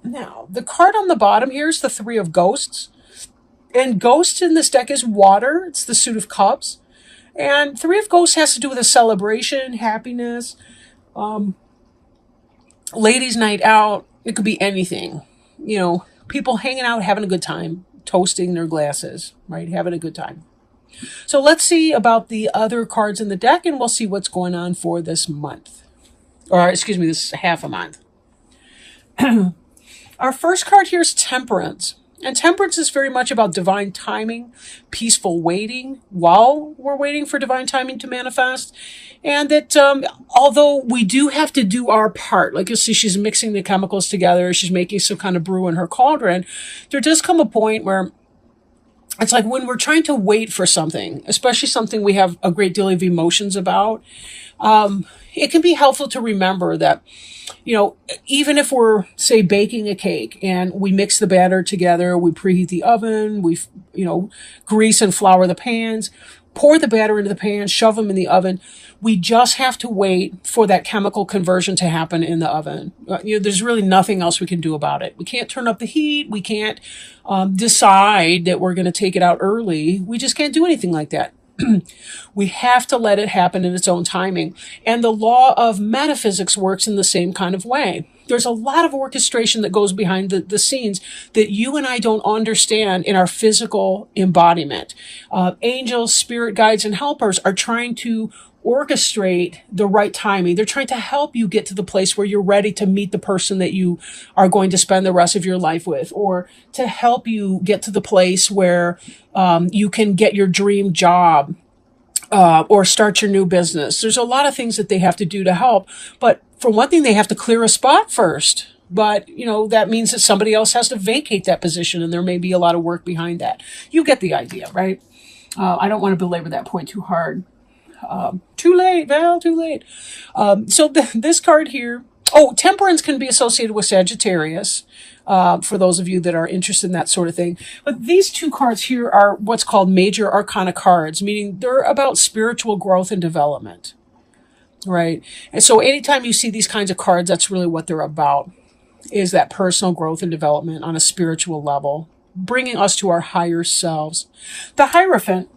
Now, the card on the bottom here is the Three of Ghosts. And Ghost in this deck is water. It's the Suit of Cups. And Three of Ghosts has to do with a celebration, happiness, ladies' night out. It could be anything. People hanging out, having a good time, toasting their glasses, right? Having a good time. So let's see about the other cards in the deck, and we'll see what's going on for this month. Or, excuse me, this half a month. Our first card here is Temperance. And temperance is very much about divine timing, peaceful waiting while we're waiting for divine timing to manifest. And that although we do have to do our part, like you'll see she's mixing the chemicals together, she's making some kind of brew in her cauldron, there does come a point where it's like when we're trying to wait for something, especially something we have a great deal of emotions about, it can be helpful to remember that, even if we're, say, baking a cake and we mix the batter together, we preheat the oven, we, grease and flour the pans, pour the batter into the pan, shove them in the oven. We just have to wait for that chemical conversion to happen in the oven. There's really nothing else we can do about it. We can't turn up the heat. We can't decide that we're going to take it out early. We just can't do anything like that. We have to let it happen in its own timing. And the law of metaphysics works in the same kind of way. There's a lot of orchestration that goes behind the scenes that you and I don't understand in our physical embodiment. Angels, spirit guides, and helpers are trying to orchestrate the right timing. They're trying to help you get to the place where you're ready to meet the person that you are going to spend the rest of your life with, or to help you get to the place where you can get your dream job or start your new business. There's a lot of things that they have to do to help. But for one thing, they have to clear a spot first. But, that means that somebody else has to vacate that position, and there may be a lot of work behind that. You get the idea, right? I don't want to belabor that point too hard. Too late, Val, too late. So this card here, temperance can be associated with Sagittarius, for those of you that are interested in that sort of thing. But these two cards here are what's called major arcana cards, meaning they're about spiritual growth and development, right? And so anytime you see these kinds of cards, that's really what they're about, is that personal growth and development on a spiritual level, bringing us to our higher selves. The Hierophant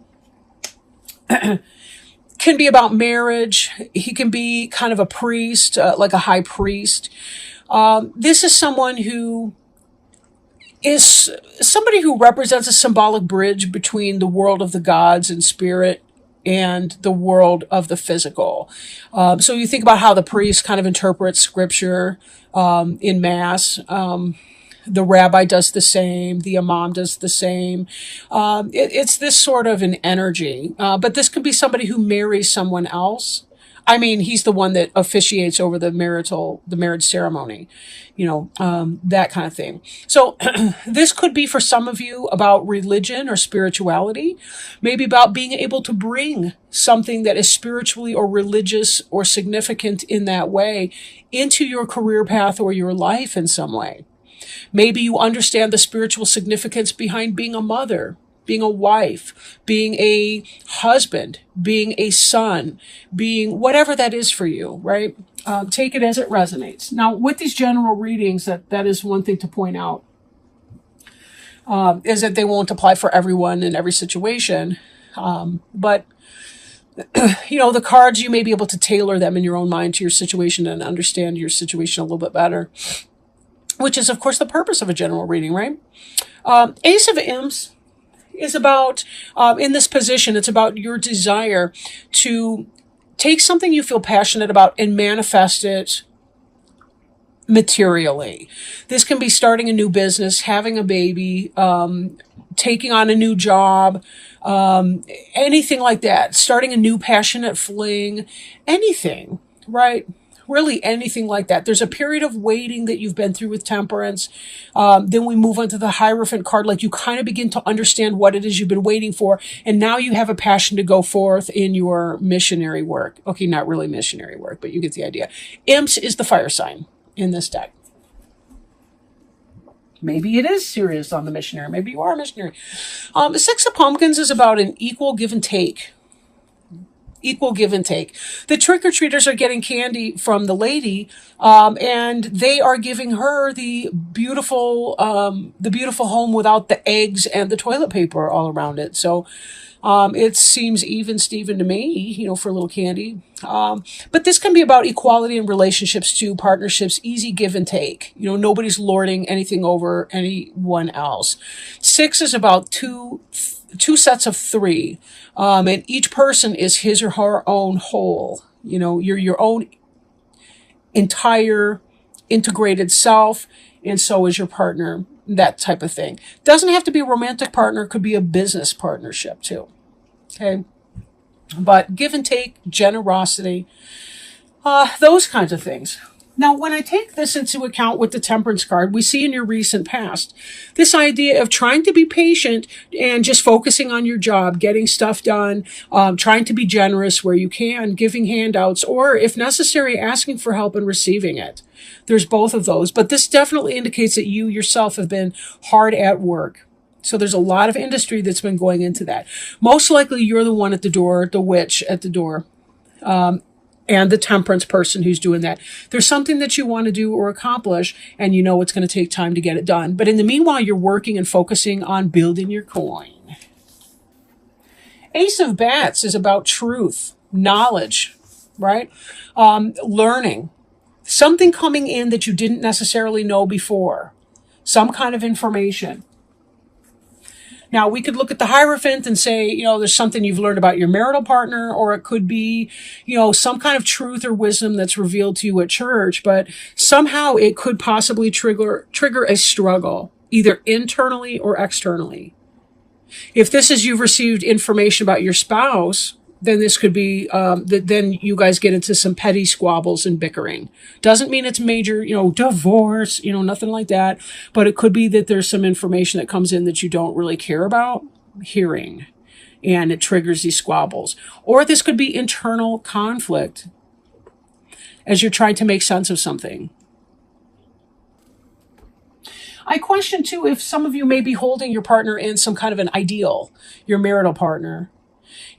can be about marriage. He can be kind of a priest, like a high priest. This is someone who is somebody who represents a symbolic bridge between the world of the gods and spirit and the world of the physical. So you think about how the priest kind of interprets scripture in mass. The rabbi does the same. The imam does the same. It's this sort of an energy. But this could be somebody who marries someone else. I mean, he's the one that officiates over the marriage ceremony, that kind of thing. So this could be for some of you about religion or spirituality, maybe about being able to bring something that is spiritually or religious or significant in that way into your career path or your life in some way. Maybe you understand the spiritual significance behind being a mother, being a wife, being a husband, being a son, being whatever that is for you, right? Take it as it resonates. Now, with these general readings, that is one thing to point out, is that they won't apply for everyone in every situation. But the cards, you may be able to tailor them in your own mind to your situation and understand your situation a little bit better, which is, of course, the purpose of a general reading, right? Ace of Imps is about, in this position, it's about your desire to take something you feel passionate about and manifest it materially. This can be starting a new business, having a baby, taking on a new job, anything like that, starting a new passionate fling, anything, right? Really anything like that. There's a period of waiting that you've been through with Temperance. Then we move on to the Hierophant card. Like you kind of begin to understand what it is you've been waiting for. And now you have a passion to go forth in your missionary work. Okay, not really missionary work, but you get the idea. Imps is the fire sign in this deck. Maybe it is serious on the missionary. Maybe you are a missionary. The Six of Pumpkins is about an equal give and take. Equal give and take. The trick-or-treaters are getting candy from the lady, and they are giving her the beautiful home without the eggs and the toilet paper all around it. So it seems even Steven to me, for a little candy. But this can be about equality in relationships too, partnerships, easy give and take. Nobody's lording anything over anyone else. 6 is about two sets of 3, and each person is his or her own whole. You're your own entire integrated self, and so is your partner. That type of thing. Doesn't have to be a romantic partner. Could be a business partnership too. Okay. But give and take, generosity, those kinds of things. Now, when I take this into account with the Temperance card, we see in your recent past this idea of trying to be patient and just focusing on your job, getting stuff done, trying to be generous where you can, giving handouts, or if necessary, asking for help and receiving it. There's both of those, but this definitely indicates that you yourself have been hard at work. So there's a lot of industry that's been going into that. Most likely you're the one at the door, the witch at the door. And the temperance person who's doing that. There's something that you want to do or accomplish, and you know it's going to take time to get it done. But in the meanwhile, you're working and focusing on building your coin. Ace of Bats is about truth, knowledge, right? Learning. Something coming in that you didn't necessarily know before. Some kind of information. Now, we could look at the Hierophant and say, there's something you've learned about your marital partner, or it could be, some kind of truth or wisdom that's revealed to you at church, but somehow it could possibly trigger a struggle, either internally or externally. If this is you've received information about your spouse, then this could be, then you guys get into some petty squabbles and bickering. Doesn't mean it's major, divorce, nothing like that. But it could be that there's some information that comes in that you don't really care about hearing, and it triggers these squabbles. Or this could be internal conflict as you're trying to make sense of something. I question too if some of you may be holding your partner in some kind of an ideal, your marital partner.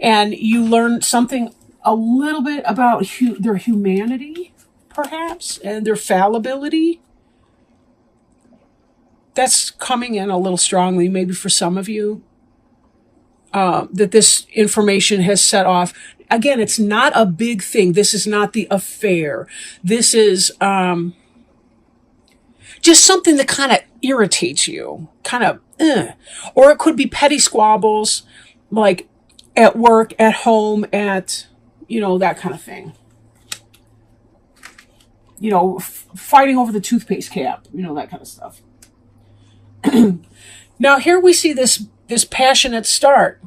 And you learn something a little bit about their humanity, perhaps, and their fallibility. That's coming in a little strongly, maybe for some of you, that this information has set off. Again, it's not a big thing. This is not the affair. This is just something that kind of irritates you, Or it could be petty squabbles, like at work, at home, at, that kind of thing. Fighting over the toothpaste cap, that kind of stuff. Now here we see this passionate start.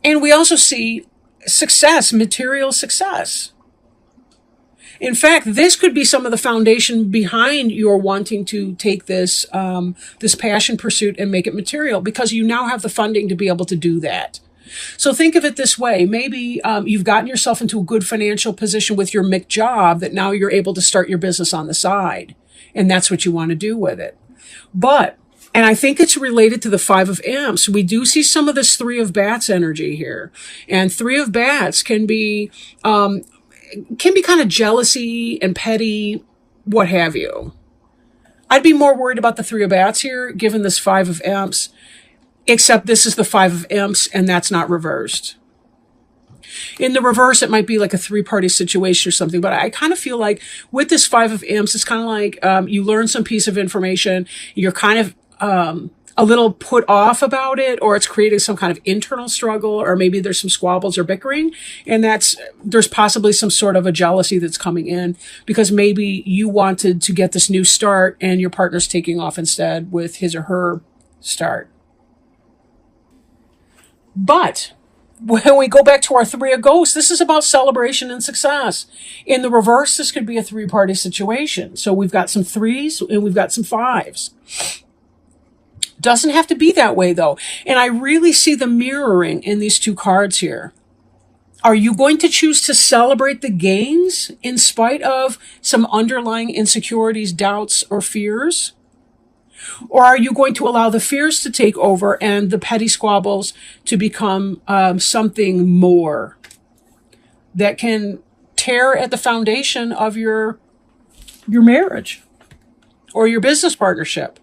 And we also see success, material success. In fact, this could be some of the foundation behind your wanting to take this this passion pursuit and make it material, because you now have the funding to be able to do that. So think of it this way. Maybe you've gotten yourself into a good financial position with your MIC job that now you're able to start your business on the side. And that's what you want to do with it. And I think it's related to the 5 of Imps. We do see some of this 3 of Bats energy here. And 3 of Bats can be kind of jealousy and petty, what have you. I'd be more worried about the 3 of Bats here, given this 5 of Imps, except this is the 5 of Imps, and that's not reversed. In the reverse, it might be like a 3-party situation or something, but I kind of feel like with this 5 of Imps, it's kind of like you learn some piece of information, you're kind of a little put off about it, or it's creating some kind of internal struggle, or maybe there's some squabbles or bickering, and there's possibly some sort of a jealousy that's coming in because maybe you wanted to get this new start and your partner's taking off instead with his or her start. But when we go back to our 3 of Ghosts, this is about celebration and success. In the reverse, this could be a 3-party situation. So we've got some 3s and we've got some 5s. Doesn't have to be that way, though. And I really see the mirroring in these 2 cards here. Are you going to choose to celebrate the gains in spite of some underlying insecurities, doubts, or fears? Or are you going to allow the fears to take over and the petty squabbles to become something more that can tear at the foundation of your marriage or your business partnership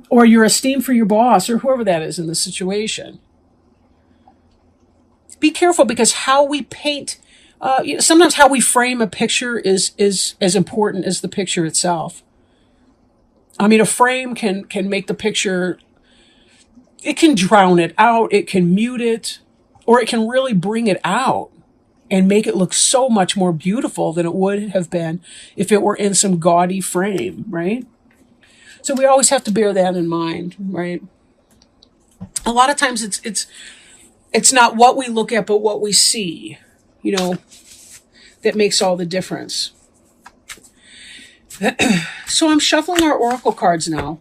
or your esteem for your boss or whoever that is in the situation? Be careful, because how we paint, sometimes how we frame a picture is as important as the picture itself. I mean, a frame can make the picture, it can drown it out, it can mute it, or it can really bring it out and make it look so much more beautiful than it would have been if it were in some gaudy frame, right? So we always have to bear that in mind, right? A lot of times it's not what we look at, but what we see, that makes all the difference. So I'm shuffling our oracle cards now,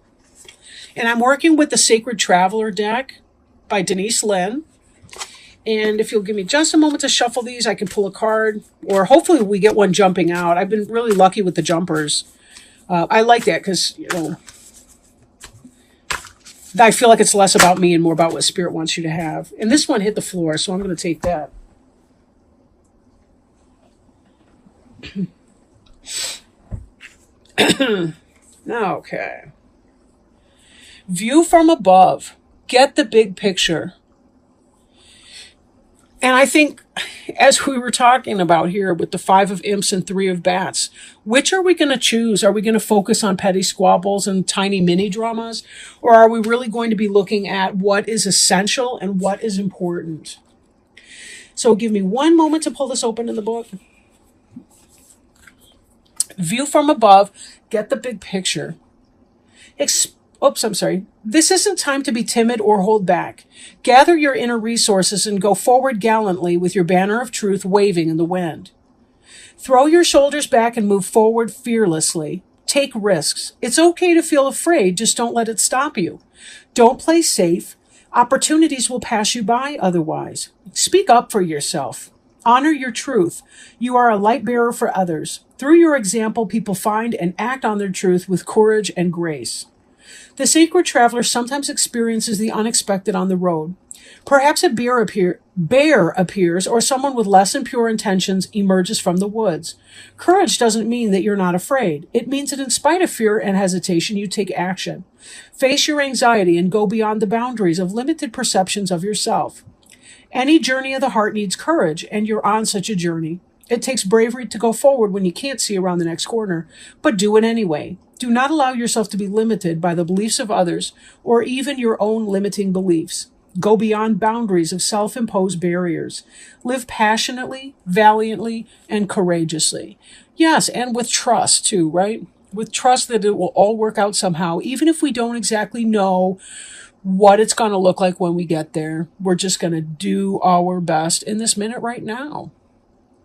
and I'm working with the Sacred Traveler deck by Denise Linn. And if you'll give me just a moment to shuffle these, I can pull a card, or hopefully we get one jumping out. I've been really lucky with the jumpers. I like that because, I feel like it's less about me and more about what Spirit wants you to have. And this one hit the floor, so I'm going to take that. Okay. View from above. Get the big picture. And I think, as we were talking about here with the 5 of Imps and 3 of Bats, which are we going to choose? Are we going to focus on petty squabbles and tiny mini dramas? Or are we really going to be looking at what is essential and what is important? So give me one moment to pull this open in the book. View from above. Get the big picture. This isn't time to be timid or hold back. Gather your inner resources and go forward gallantly with your banner of truth waving in the wind. Throw your shoulders back and move forward fearlessly. Take risks. It's okay to feel afraid, just don't let it stop you. Don't play safe. Opportunities will pass you by otherwise. Speak up for yourself. Honor your truth. You are a light bearer for others. Through your example, people find and act on their truth with courage and grace. The Sacred Traveler sometimes experiences the unexpected on the road. Perhaps a bear appears, or someone with less than pure intentions emerges from the woods. Courage doesn't mean that you're not afraid. It means that in spite of fear and hesitation, you take action. Face your anxiety and go beyond the boundaries of limited perceptions of yourself. Any journey of the heart needs courage, and you're on such a journey. It takes bravery to go forward when you can't see around the next corner, but do it anyway. Do not allow yourself to be limited by the beliefs of others or even your own limiting beliefs. Go beyond boundaries of self-imposed barriers. Live passionately, valiantly, and courageously. Yes, and with trust too, right? With trust that it will all work out somehow, even if we don't exactly know what it's going to look like when we get there. We're just going to do our best in this minute right now.